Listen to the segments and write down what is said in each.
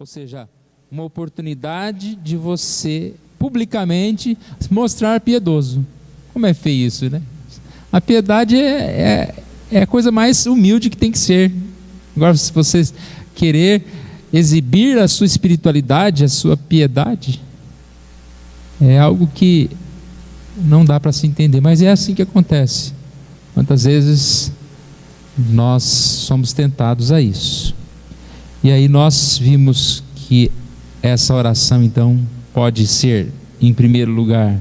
Ou seja, uma oportunidade de você publicamente mostrar piedoso. Como é feio isso, né? A piedade é a coisa mais humilde que tem que ser. Agora, se você querer exibir a sua espiritualidade, a sua piedade, é algo que não dá para se entender, mas é assim que acontece. Quantas vezes nós somos tentados a isso. E aí nós vimos que essa oração então pode ser, em primeiro lugar,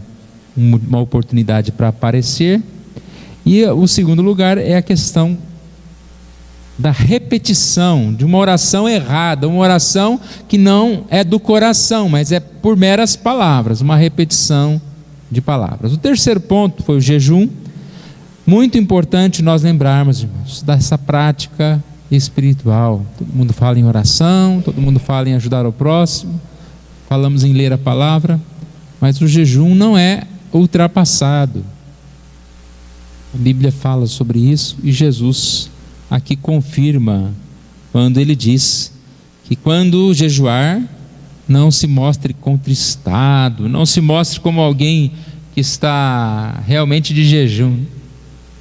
uma oportunidade para aparecer, e o segundo lugar é a questão da repetição de uma oração errada, uma oração que não é do coração, mas é por meras palavras, uma repetição de palavras. O terceiro ponto foi o jejum. Muito importante nós lembrarmos, irmãos, dessa prática espiritual. Todo mundo fala em oração, todo mundo fala em ajudar o próximo, falamos em ler a palavra, mas o jejum não é ultrapassado. A Bíblia fala sobre isso e Jesus aqui confirma quando ele diz que quando jejuar, não se mostre contristado, não se mostre como alguém que está realmente de jejum,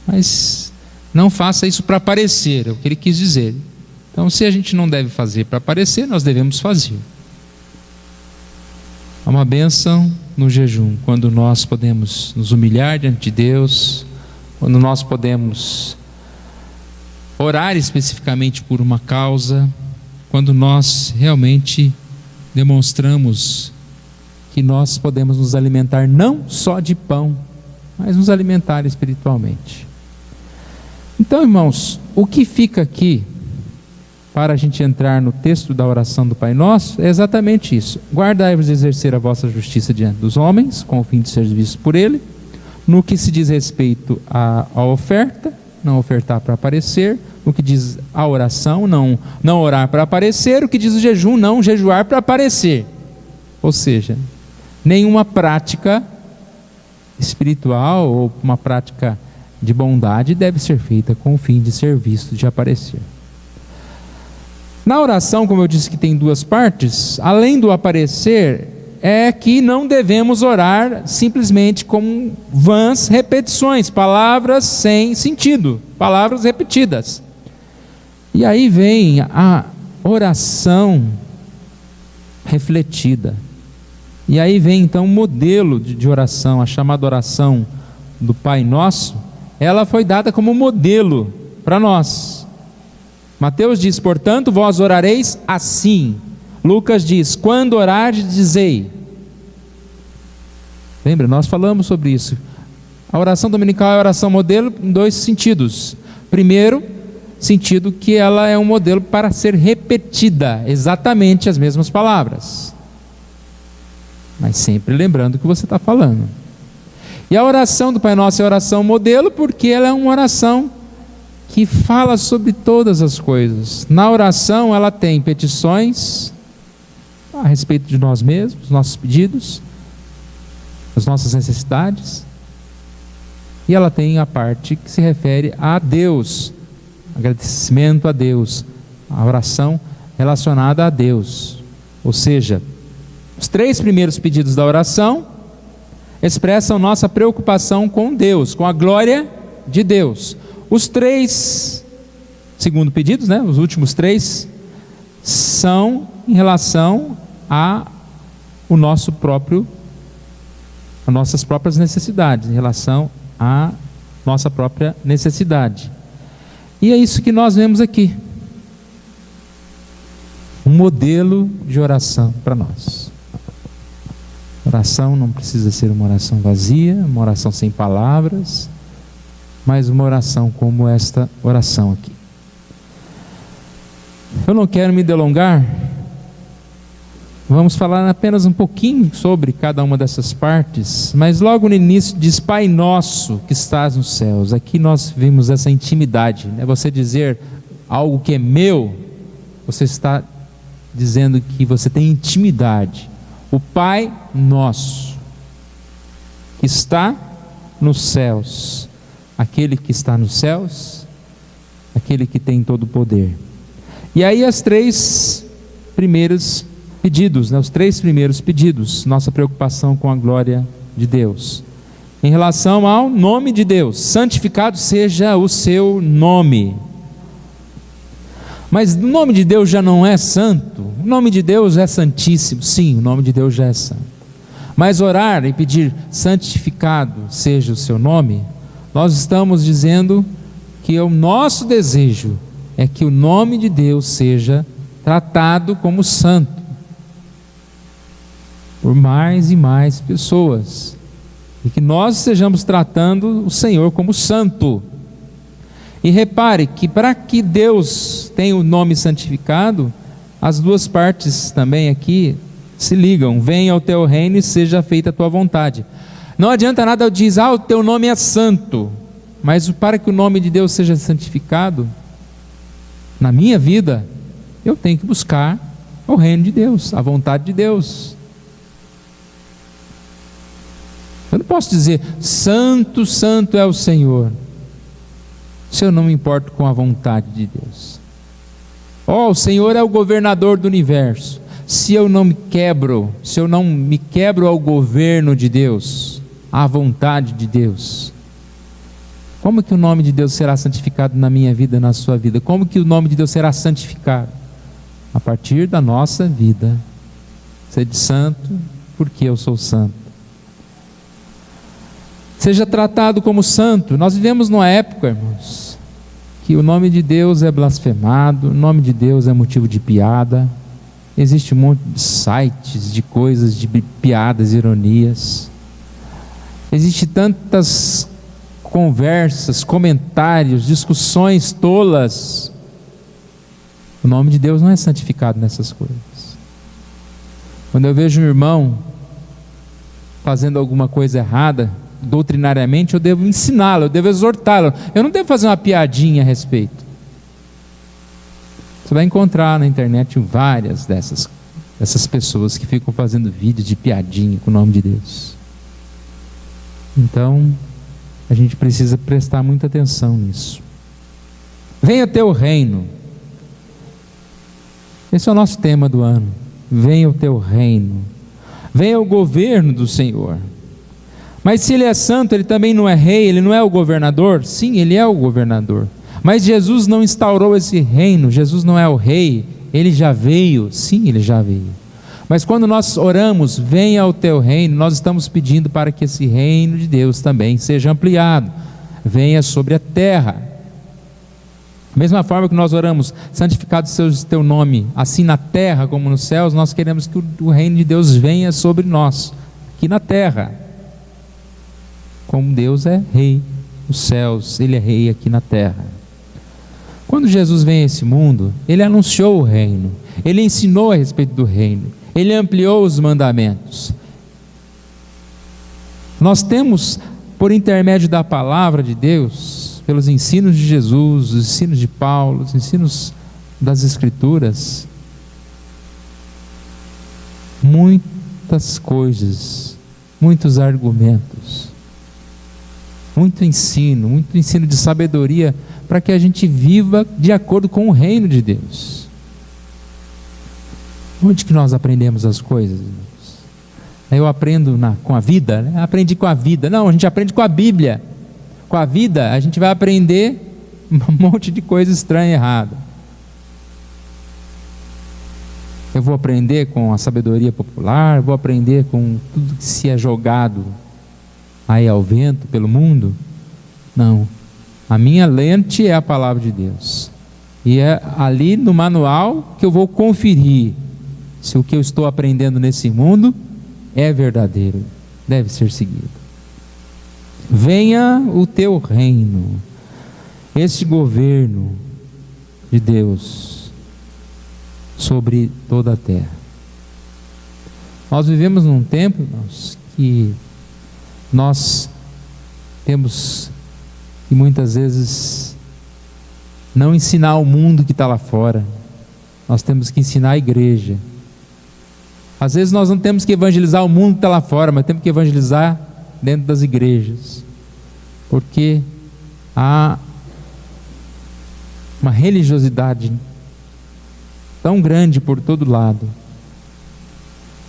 mas não faça isso para aparecer, é o que ele quis dizer. Então, se a gente não deve fazer para aparecer, nós devemos fazer. Há uma bênção no jejum, quando nós podemos nos humilhar diante de Deus, quando nós podemos orar especificamente por uma causa, quando nós realmente demonstramos que nós podemos nos alimentar não só de pão, mas nos alimentar espiritualmente. Então, irmãos, o que fica aqui para a gente entrar no texto da oração do Pai Nosso é exatamente isso: guardai-vos de exercer a vossa justiça diante dos homens, com o fim de ser vistos por ele, no que se diz respeito à oferta, não ofertar para aparecer; no que diz a oração, não orar para aparecer; o que diz o jejum, não jejuar para aparecer. Ou seja, nenhuma prática espiritual ou uma prática de bondade deve ser feita com o fim de ser visto, de aparecer. Na oração, como eu disse que tem duas partes, além do aparecer, é que não devemos orar simplesmente com vãs repetições, palavras sem sentido, palavras repetidas. E aí vem a oração refletida. E aí vem então o modelo de oração, a chamada oração do Pai Nosso. Ela foi dada como modelo para nós. Mateus diz, portanto, vós orareis assim. Lucas diz, quando orardes, dizei. Lembra, nós falamos sobre isso. A oração dominical é a oração modelo em dois sentidos. Primeiro, sentido que ela é um modelo para ser repetida, exatamente as mesmas palavras, mas sempre lembrando o que você está falando. E a oração do Pai Nosso é a oração modelo porque ela é uma oração que fala sobre todas as coisas. Na oração ela tem petições a respeito de nós mesmos, nossos pedidos, as nossas necessidades, e ela tem a parte que se refere a Deus, agradecimento a Deus, a oração relacionada a Deus. Ou seja, os três primeiros pedidos da oração expressam nossa preocupação com Deus, com a glória de Deus. Os três segundos pedidos, os últimos três, são em relação a nossas próprias necessidades, em relação à nossa própria necessidade. E é isso que nós vemos aqui, um modelo de oração para nós. Oração não precisa ser uma oração vazia, uma oração sem palavras, mas uma oração como esta oração aqui. Eu não quero me delongar, vamos falar apenas um pouquinho sobre cada uma dessas partes, mas logo no início diz, Pai Nosso que estás nos céus. Aqui nós vimos essa intimidade, você dizer algo que é meu, você está dizendo que você tem intimidade. O Pai Nosso que está nos céus, aquele que está nos céus, aquele que tem todo o poder. E aí as três primeiros pedidos, né? Os 3 primeiros pedidos, nossa preocupação com a glória de Deus. Em relação ao nome de Deus, santificado seja o seu nome. Mas o nome de Deus já não é santo? O nome de Deus é santíssimo. Sim, o nome de Deus já é santo. Mas orar e pedir santificado seja o seu nome, nós estamos dizendo que o nosso desejo é que o nome de Deus seja tratado como santo por mais e mais pessoas, e que nós estejamos tratando o Senhor como santo. E repare que para que Deus tenha o nome santificado, as duas partes também aqui se ligam: venha o teu reino e seja feita a tua vontade. Não adianta nada eu dizer, o teu nome é santo, mas para que o nome de Deus seja santificado na minha vida, eu tenho que buscar o reino de Deus, a vontade de Deus. Eu não posso dizer, santo, santo é o Senhor, se eu não me importo com a vontade de Deus. O Senhor é o governador do universo. Se eu não me quebro ao governo de Deus, à vontade de Deus, como que o nome de Deus será santificado na minha vida, na sua vida? Como que o nome de Deus será santificado? A partir da nossa vida. Sede santo, porque eu sou santo. Seja tratado como santo. Nós vivemos numa época, irmãos, que o nome de Deus é blasfemado, o nome de Deus é motivo de piada. Existe um monte de sites, de coisas, de piadas, ironias. Existe tantas conversas, comentários, discussões tolas. O nome de Deus não é santificado nessas coisas. Quando eu vejo um irmão fazendo alguma coisa errada, doutrinariamente, eu devo ensiná-lo, eu devo exortá-lo. Eu não devo fazer uma piadinha a respeito. Você vai encontrar na internet várias dessas pessoas que ficam fazendo vídeos de piadinha com o nome de Deus. Então, a gente precisa prestar muita atenção nisso. Venha teu reino. Esse é o nosso tema do ano. Venha o teu reino. Venha o governo do Senhor. Mas se ele é santo, ele também não é rei, ele não é o governador? Sim, ele é o governador. Mas Jesus não instaurou esse reino, Jesus não é o rei, ele já veio. Sim, ele já veio. Mas quando nós oramos, venha o teu reino, nós estamos pedindo para que esse reino de Deus também seja ampliado, venha sobre a terra. Da mesma forma que nós oramos, santificado seja o teu nome, assim na terra como nos céus, nós queremos que o reino de Deus venha sobre nós, aqui na terra. Como Deus é rei nos céus, ele é rei aqui na terra. Quando Jesus vem a esse mundo, ele anunciou o reino, ele ensinou a respeito do reino, ele ampliou os mandamentos. Nós temos, por intermédio da palavra de Deus, pelos ensinos de Jesus, os ensinos de Paulo, os ensinos das Escrituras, muitas coisas, muitos argumentos, muito ensino de sabedoria, para que a gente viva de acordo com o reino de Deus. Onde que nós aprendemos as coisas, irmãos? Eu aprendo com a vida, né? Aprendi com a vida. Não, a gente aprende com a Bíblia. Com a vida, a gente vai aprender um monte de coisa estranha e errada. Eu vou aprender com a sabedoria popular, vou aprender com tudo que se é jogado aí ao vento pelo mundo. Não, a minha lente é a palavra de Deus, e é ali no manual que eu vou conferir se o que eu estou aprendendo nesse mundo é verdadeiro, deve ser seguido. Venha o teu reino, este governo de Deus sobre toda a terra. Nós vivemos num tempo, irmãos, que nós temos que muitas vezes não ensinar ao mundo que está lá fora, nós temos que ensinar a igreja. Às vezes nós não temos que evangelizar o mundo que está lá fora, mas temos que evangelizar dentro das igrejas, porque há uma religiosidade tão grande por todo lado,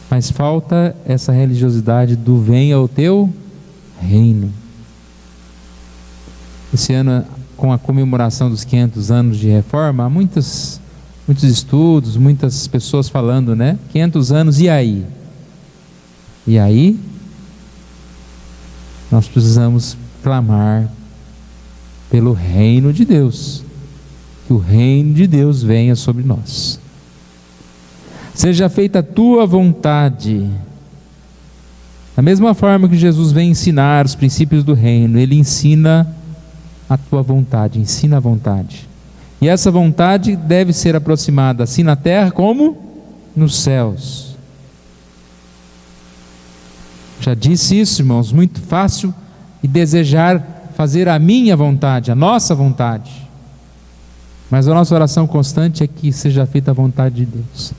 Mas falta essa religiosidade do venha o teu reino. Esse ano, com a comemoração dos 500 anos de reforma, há muitos estudos, muitas pessoas falando, né? 500 anos, e aí? E aí, nós precisamos clamar pelo reino de Deus, que o reino de Deus venha sobre nós. Seja feita a tua vontade. Da mesma forma que Jesus vem ensinar os princípios do reino, Ele ensina a tua vontade, ensina a vontade. E essa vontade deve ser aproximada assim na terra como nos céus. Já disse isso, irmãos, muito fácil e desejar fazer a minha vontade, a nossa vontade. Mas a nossa oração constante é que seja feita a vontade de Deus.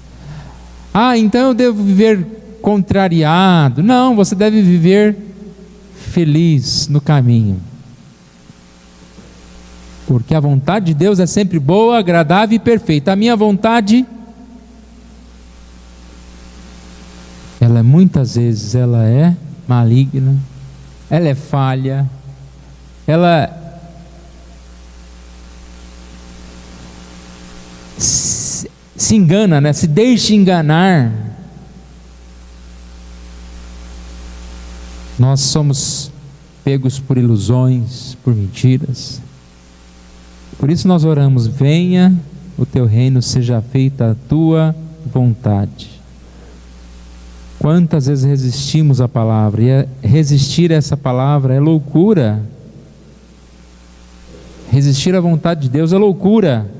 Então eu devo viver contrariado. Não, você deve viver feliz no caminho. Porque a vontade de Deus é sempre boa, agradável e perfeita. A minha vontade, muitas vezes ela é maligna, ela é falha, ela se engana, né? Se deixa enganar. Nós somos pegos por ilusões, por mentiras. Por isso nós oramos: venha o teu reino, seja feita a tua vontade. Quantas vezes resistimos à palavra, e resistir a essa palavra é loucura. Resistir à vontade de Deus é loucura.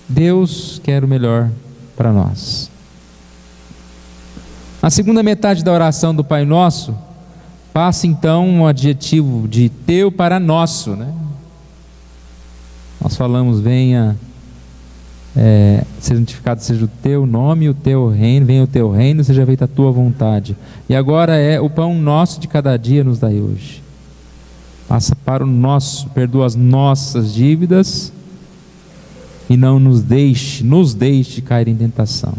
Deus quer o melhor para nós. Na segunda metade da oração do Pai Nosso, passa então um adjetivo de teu para nosso, né? Nós falamos: venha, santificado seja o teu nome, o teu reino, venha o teu reino, seja feita a tua vontade. E agora é: o pão nosso de cada dia nos dai hoje. Passa para o nosso, perdoa as nossas dívidas e não nos deixe cair em tentação.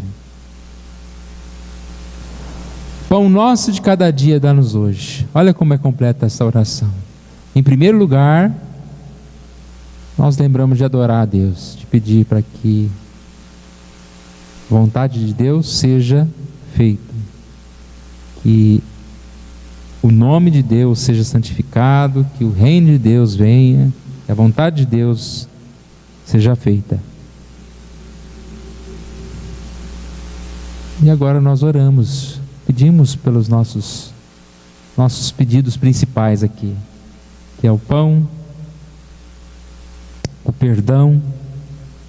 Pão nosso de cada dia dá-nos hoje. Olha como é completa essa oração. Em primeiro lugar, nós lembramos de adorar a Deus, de pedir para que a vontade de Deus seja feita, que o nome de Deus seja santificado, que o reino de Deus venha, que a vontade de Deus seja feita. E agora nós oramos, pedimos pelos nossos pedidos principais aqui, que é o pão, o perdão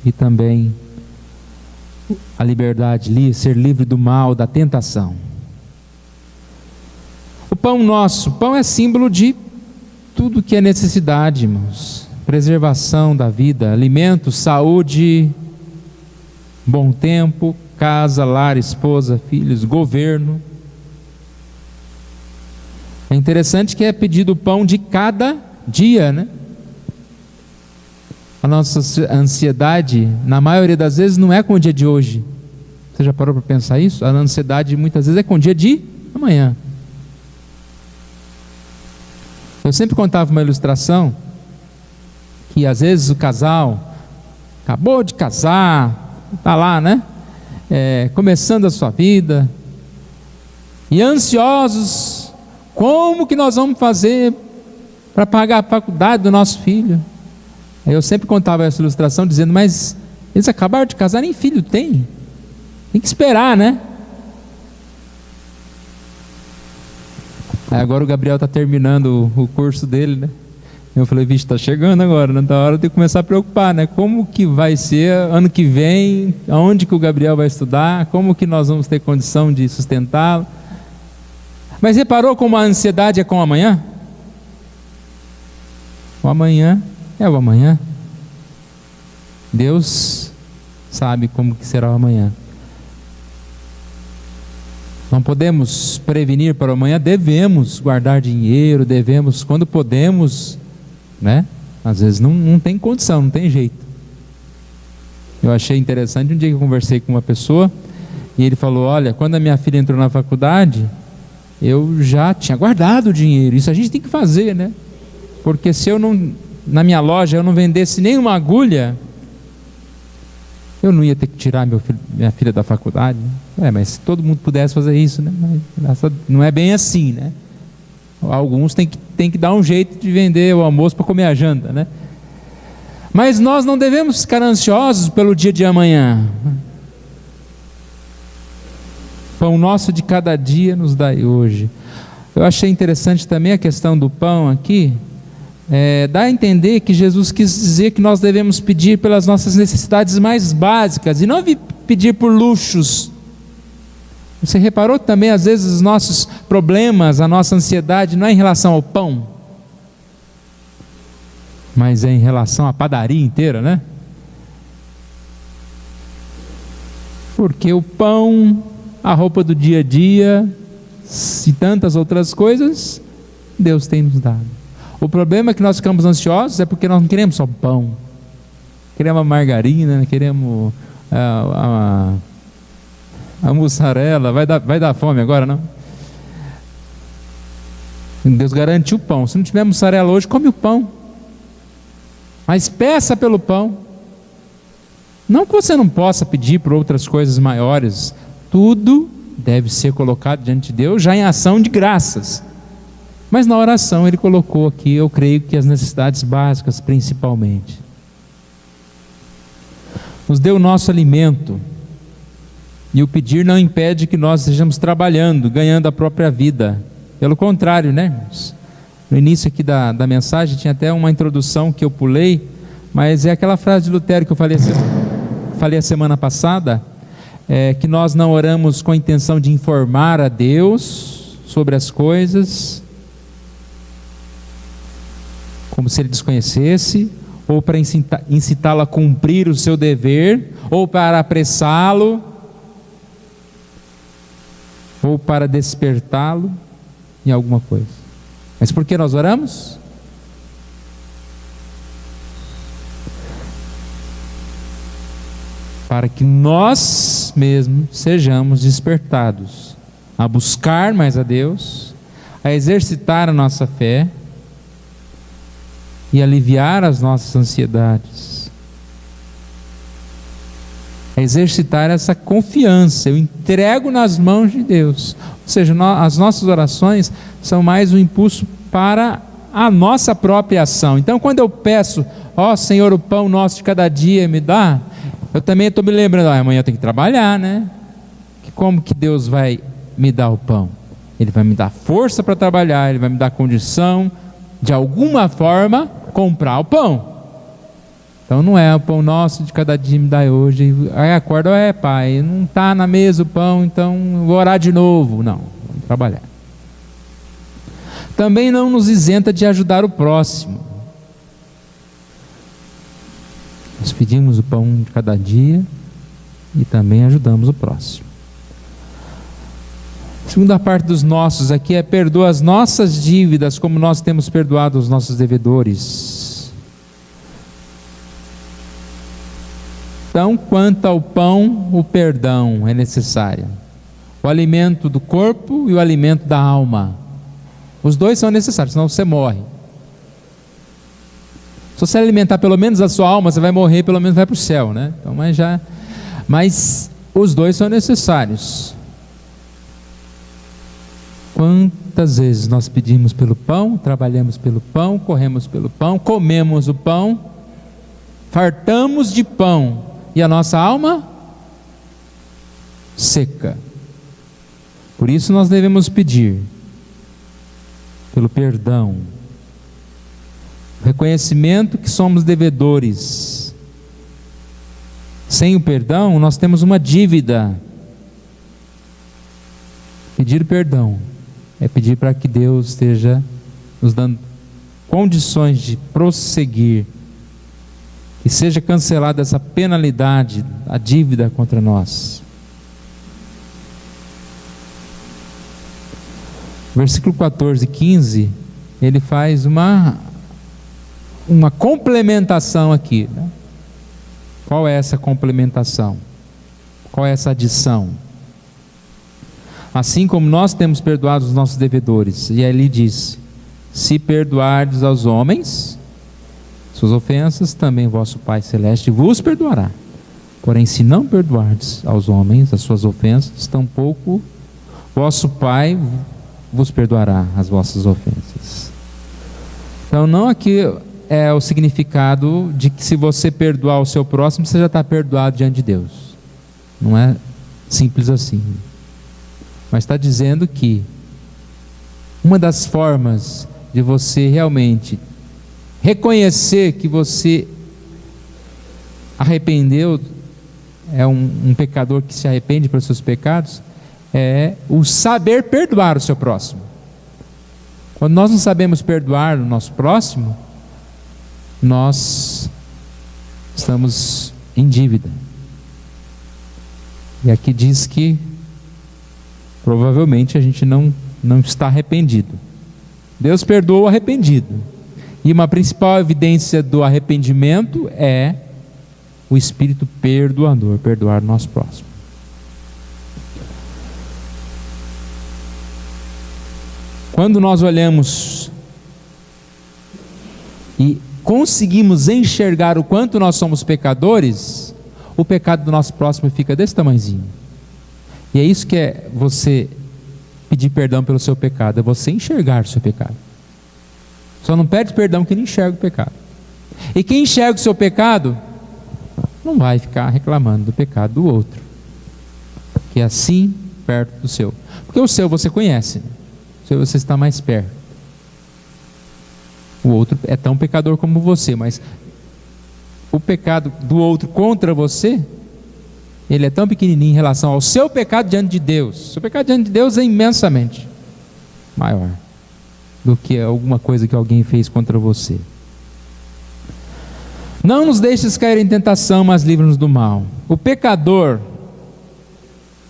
e também a liberdade, ser livre do mal, da tentação. O pão nosso, pão é símbolo de tudo que é necessidade, irmãos. Preservação da vida, alimento, saúde, bom tempo, casa, lar, esposa, filhos, governo. É interessante que é pedido o pão de cada dia, né? A nossa ansiedade, na maioria das vezes, não é com o dia de hoje. Você já parou para pensar isso? A ansiedade muitas vezes é com o dia de amanhã. Eu sempre contava uma ilustração que às vezes o casal acabou de casar, está lá, né? Começando a sua vida, e ansiosos, como que nós vamos fazer para pagar a faculdade do nosso filho? Aí eu sempre contava essa ilustração dizendo: mas eles acabaram de casar, nem filho tem que esperar, né? Aí agora o Gabriel está terminando o curso dele, né? Eu falei: vixe, está chegando agora, né? Da hora de começar a preocupar, né? Como que vai ser ano que vem, aonde que o Gabriel vai estudar, como que nós vamos ter condição de sustentá-lo. Mas reparou como a ansiedade é com o amanhã? O amanhã é o amanhã. Deus sabe como que será o amanhã. Não podemos prevenir para o amanhã, devemos guardar dinheiro, devemos, quando podemos, né? Às vezes não tem condição, não tem jeito. Eu achei interessante um dia que eu conversei com uma pessoa E ele falou: olha, quando a minha filha entrou na faculdade, eu já tinha guardado o dinheiro. Isso a gente tem que fazer, né? Porque se eu não, na minha loja, eu não vendesse nenhuma agulha, eu não ia ter que tirar minha filha da faculdade, né? Mas se todo mundo pudesse fazer isso, né? Não é bem assim, né? Alguns têm que dar um jeito de vender o almoço para comer a janta, né? Mas nós não devemos ficar ansiosos pelo dia de amanhã. Pão nosso de cada dia nos dai hoje. Eu achei interessante também a questão do pão aqui. Dá a entender que Jesus quis dizer que nós devemos pedir pelas nossas necessidades mais básicas e não pedir por luxos. Você reparou também, às vezes, os nossos problemas, a nossa ansiedade não é em relação ao pão, mas é em relação à padaria inteira, né? Porque o pão, a roupa do dia a dia e tantas outras coisas, Deus tem nos dado. O problema é que nós ficamos ansiosos é porque nós não queremos só pão, queremos a margarina, queremos a mussarela. Vai dar fome agora, não? Deus garantiu o pão. Se não tiver mussarela hoje, come o pão, mas peça pelo pão. Não que você não possa pedir por outras coisas maiores. Tudo deve ser colocado diante de Deus já em ação de graças. Mas na oração ele colocou aqui, eu creio que as necessidades básicas principalmente. Nos deu o nosso alimento. E o pedir não impede que nós estejamos trabalhando, ganhando a própria vida. Pelo contrário, né, irmãos? No início aqui da mensagem tinha até uma introdução que eu pulei, mas é aquela frase de Lutero que eu falei a semana passada, que nós não oramos com a intenção de informar a Deus sobre as coisas, como se Ele desconhecesse, ou para incitá-lo a cumprir o seu dever, ou para apressá-lo, ou para despertá-lo em alguma coisa. Mas por que nós oramos? Para que nós mesmos sejamos despertados a buscar mais a Deus, a exercitar a nossa fé e aliviar as nossas ansiedades, a exercitar essa confiança. Eu entrego nas mãos de Deus. Ou seja, as nossas orações são mais um impulso para a nossa própria ação. Então, quando eu peço, ó Senhor, o pão nosso de cada dia me dá, eu também estou me lembrando, amanhã eu tenho que trabalhar, né? Como que Deus vai me dar o pão? Ele vai me dar força para trabalhar, Ele vai me dar condição, de alguma forma, comprar o pão. Então não é o pão nosso de cada dia me dá hoje. Aí acorda, pai, não está na mesa o pão, então vou orar de novo. Não, vamos trabalhar. Também não nos isenta de ajudar o próximo. Nós pedimos o pão de cada dia e também ajudamos o próximo. A segunda parte dos nossos aqui é: perdoa as nossas dívidas como nós temos perdoado os nossos devedores. Então, quanto ao pão, o perdão é necessário. O alimento do corpo e o alimento da alma. Os dois são necessários, senão você morre. Se você alimentar pelo menos a sua alma, você vai morrer, pelo menos vai para o céu, né? Então, mas os dois são necessários. Quantas vezes nós pedimos pelo pão, trabalhamos pelo pão, corremos pelo pão, comemos o pão, fartamos de pão, e a nossa alma seca. Por isso nós devemos pedir pelo perdão, reconhecimento que somos devedores. Sem o perdão, nós temos uma dívida. Pedir perdão é pedir para que Deus esteja nos dando condições de prosseguir, que seja cancelada essa penalidade, a dívida contra nós. Versículo 14 e 15, ele faz uma complementação aqui, né? Qual é essa complementação? Qual é essa adição? assim como nós temos perdoado os nossos devedores. E aí ele diz: se perdoardes aos homens suas ofensas, também vosso Pai Celeste vos perdoará. Porém, se não perdoardes aos homens as suas ofensas, tampouco vosso Pai vos perdoará as vossas ofensas. Então, não aqui é o significado de que se você perdoar o seu próximo, você já está perdoado diante de Deus. Não é simples assim. Mas está dizendo que uma das formas de você realmente reconhecer que você arrependeu, é um pecador que se arrepende pelos seus pecados, é o saber perdoar o seu próximo. Quando nós não sabemos perdoar o nosso próximo, nós estamos em dívida. E aqui diz que provavelmente a gente não está arrependido. Deus perdoa o arrependido. E uma principal evidência do arrependimento é o Espírito perdoador, perdoar o nosso próximo. Quando nós olhamos e conseguimos enxergar o quanto nós somos pecadores, o pecado do nosso próximo fica desse tamanhozinho. E é isso que é você pedir perdão pelo seu pecado, é você enxergar o seu pecado. Só não pede perdão quem não enxerga o pecado. E quem enxerga o seu pecado não vai ficar reclamando do pecado do outro, que é assim perto do seu. Porque o seu você conhece, né? O seu você está mais perto. O outro é tão pecador como você, mas o pecado do outro contra você, ele é tão pequenininho em relação ao seu pecado diante de Deus. O seu pecado diante de Deus é imensamente maior do que alguma coisa que alguém fez contra você. Não nos deixes cair em tentação, mas livra-nos do mal. O pecador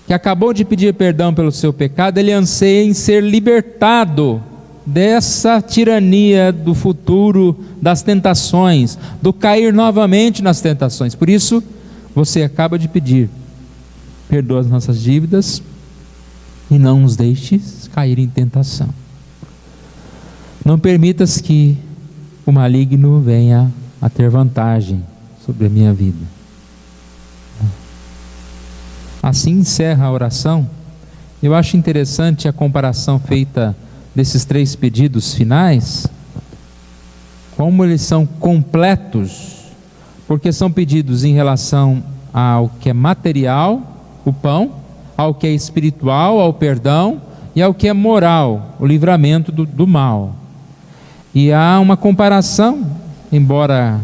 que acabou de pedir perdão pelo seu pecado, ele anseia em ser libertado dessa tirania do futuro, das tentações, do cair novamente nas tentações. Por isso, você acaba de pedir: perdoa as nossas dívidas e não nos deixes cair em tentação. Não permitas que o maligno venha a ter vantagem sobre a minha vida. Assim encerra a oração. Eu acho interessante a comparação feita desses 3 pedidos finais, como eles são completos, porque são pedidos em relação ao que é material, o pão, ao que é espiritual, ao perdão, e ao que é moral, o livramento do mal. E há uma comparação, embora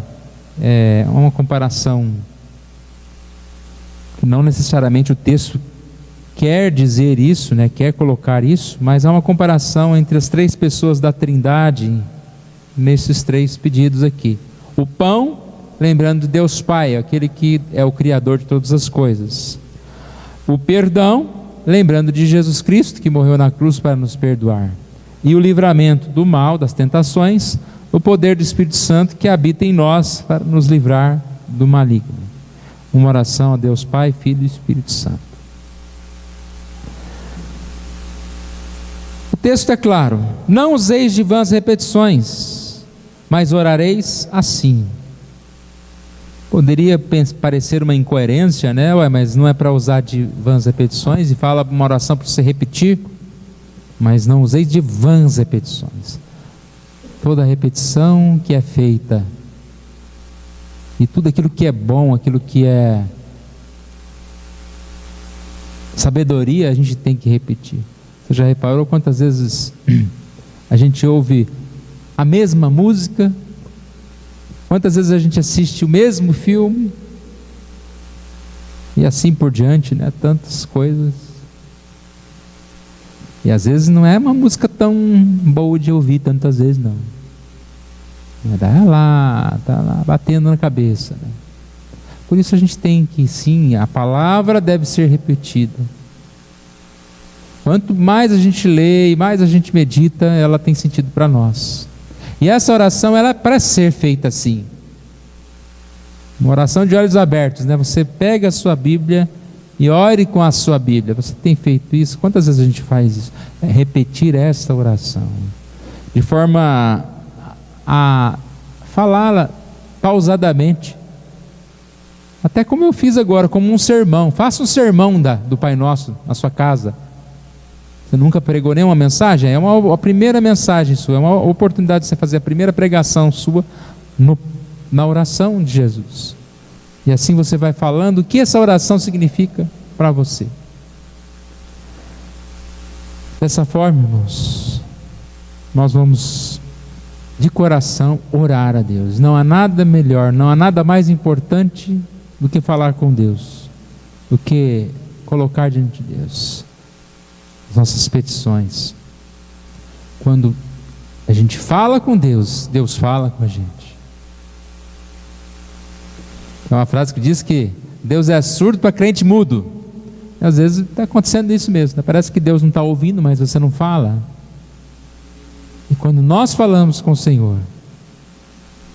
uma comparação que não necessariamente o texto quer dizer isso, né, quer colocar isso, mas há uma comparação entre as 3 pessoas da Trindade nesses 3 pedidos aqui. O pão, lembrando de Deus Pai, aquele que é o Criador de todas as coisas. O perdão, lembrando de Jesus Cristo, que morreu na cruz para nos perdoar. E o livramento do mal, das tentações, o poder do Espírito Santo que habita em nós para nos livrar do maligno. Uma oração a Deus Pai, Filho e Espírito Santo. O texto é claro: não useis de vãs repetições, mas orareis assim. Poderia parecer uma incoerência, né? Mas não é para usar de vãs repetições, e fala uma oração para você repetir, mas não useis de vãs repetições. Toda repetição que é feita, e tudo aquilo que é bom, aquilo que é sabedoria, a gente tem que repetir. Você já reparou quantas vezes a gente ouve a mesma música? Quantas vezes a gente assiste o mesmo filme? E assim por diante, né? Tantas coisas. E às vezes não é uma música tão boa de ouvir tantas vezes, não. Tá lá batendo na cabeça, né? Por isso a gente tem que, sim, a palavra deve ser repetida. Quanto mais a gente lê e mais a gente medita, ela tem sentido para nós. E essa oração, ela é para ser feita assim. Uma oração de olhos abertos, né? Você pega a sua Bíblia e ore com a sua Bíblia. Você tem feito isso? Quantas vezes a gente faz isso? Repetir esta oração, de forma a falá-la pausadamente, até como eu fiz agora, como um sermão. Faça um sermão do Pai Nosso na sua casa. Você nunca pregou nenhuma mensagem? É a primeira mensagem sua, é uma oportunidade de você fazer a primeira pregação sua na oração de Jesus. E assim você vai falando o que essa oração significa para você. Dessa forma, irmãos, nós vamos de coração orar a Deus. Não há nada melhor, não há nada mais importante do que falar com Deus, do que colocar diante de Deus as nossas petições. Quando a gente fala com Deus, Deus fala com a gente. É uma frase que diz que Deus é surdo para crente mudo. E às vezes está acontecendo isso mesmo, né? Parece que Deus não está ouvindo, mas você não fala. E quando nós falamos com o Senhor,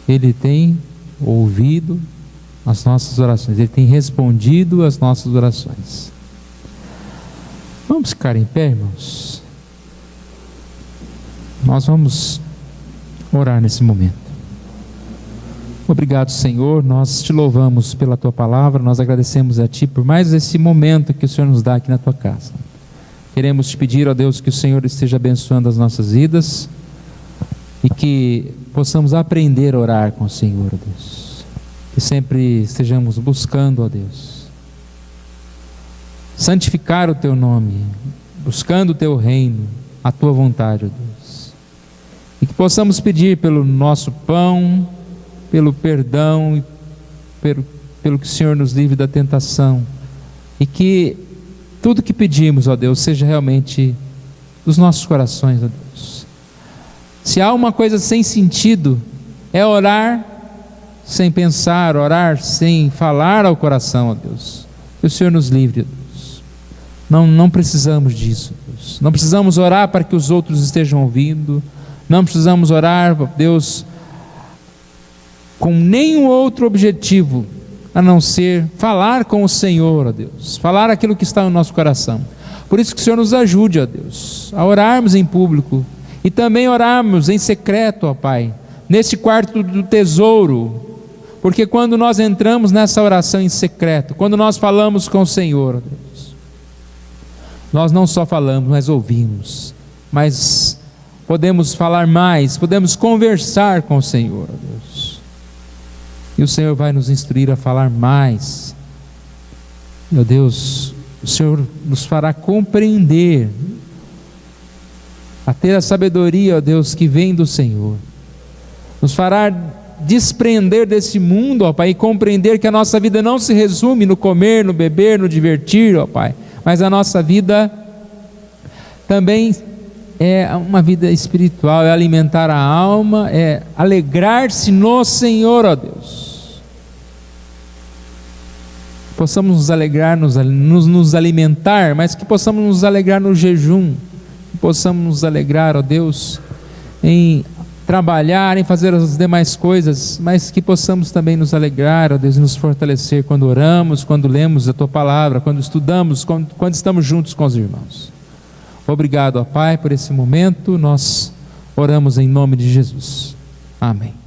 Ele tem ouvido as nossas orações, Ele tem respondido as nossas orações. Vamos ficar em pé, irmãos? Nós vamos orar nesse momento. Obrigado, Senhor, nós te louvamos pela Tua palavra, nós agradecemos a Ti por mais esse momento que o Senhor nos dá aqui na Tua casa. Queremos te pedir, ó Deus, que o Senhor esteja abençoando as nossas vidas e que possamos aprender a orar com o Senhor, ó Deus. Que sempre estejamos buscando, ó Deus, santificar o Teu nome, buscando o Teu reino, a Tua vontade, ó Deus. E que possamos pedir pelo nosso pão, pelo perdão, pelo que o Senhor nos livre da tentação, e que tudo que pedimos, ó Deus, seja realmente dos nossos corações, ó Deus. Se há uma coisa sem sentido, é orar sem pensar, orar sem falar ao coração, ó Deus. Que o Senhor nos livre, ó Deus. Não precisamos disso, Deus. Não precisamos orar para que os outros estejam ouvindo, não precisamos orar, ó Deus, com nenhum outro objetivo a não ser falar com o Senhor, ó Deus, falar aquilo que está no nosso coração. Por isso que o Senhor nos ajude, ó Deus, a orarmos em público e também orarmos em secreto, ó Pai, nesse quarto do tesouro, porque quando nós entramos nessa oração em secreto, quando nós falamos com o Senhor, ó Deus, nós não só falamos, mas ouvimos, mas podemos falar mais, podemos conversar com o Senhor, ó Deus. E o Senhor vai nos instruir a falar mais. Meu Deus, o Senhor nos fará compreender, a ter a sabedoria, ó Deus, que vem do Senhor. Nos fará desprender desse mundo, ó Pai, e compreender que a nossa vida não se resume no comer, no beber, no divertir, ó Pai, mas a nossa vida também é uma vida espiritual, é alimentar a alma, é alegrar-se no Senhor, ó Deus. Possamos nos alegrar, nos alimentar, mas que possamos nos alegrar no jejum, que possamos nos alegrar, ó Deus, em trabalhar, em fazer as demais coisas, mas que possamos também nos alegrar, ó Deus, e nos fortalecer quando oramos, quando lemos a Tua palavra, quando estudamos, quando estamos juntos com os irmãos. Obrigado, ó Pai, por esse momento. Nós oramos em nome de Jesus. Amém.